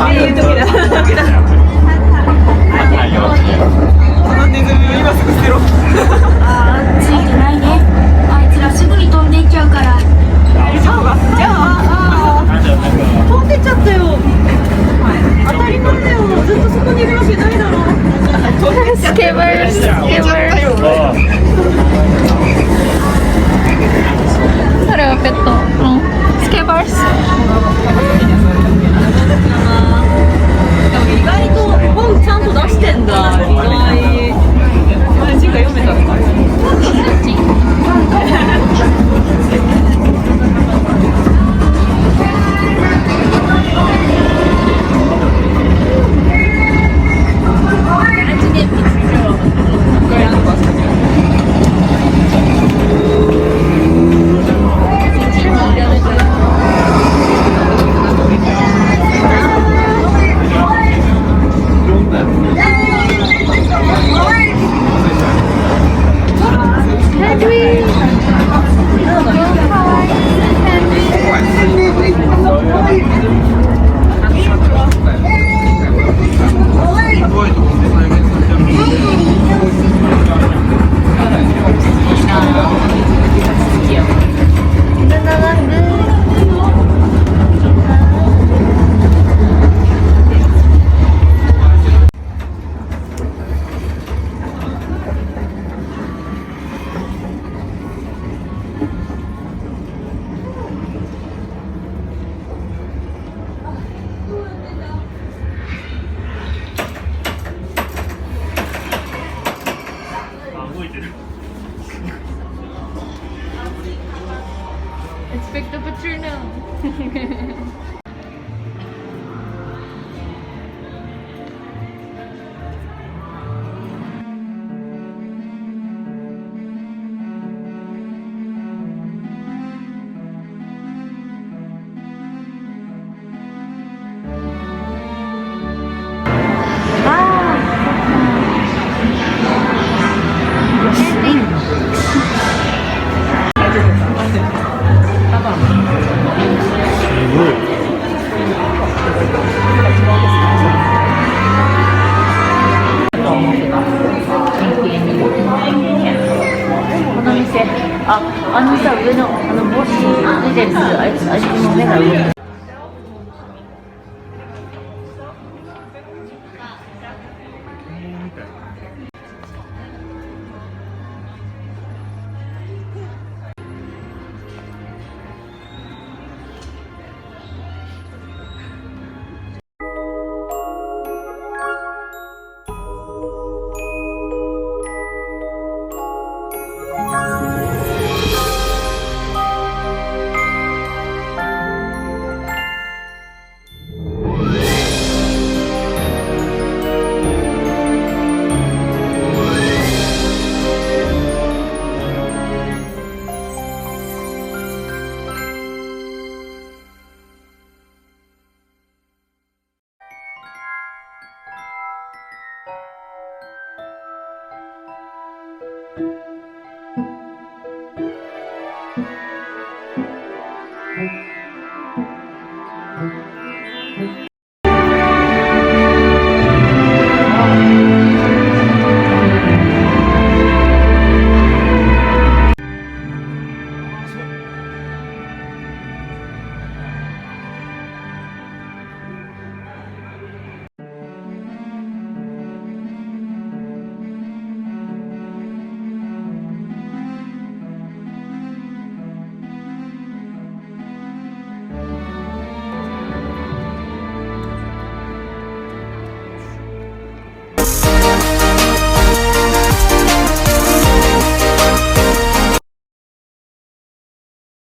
っていう時だ。このネズミを今すぐ捨てろ。ついてないね。あいつらすぐに飛んでいっちゃうから。じゃあ、飛んでっちゃったよ。当たり前だよ。ずっとそこにいるわけないだろ。スケバー、スケバー。それはペット。スケバース。でも意外と本ちゃんと出してんだ。意外。字が読めたのか。Expect the picture now. あのさ、上の帽子出てるあいつの目が動いてる。す。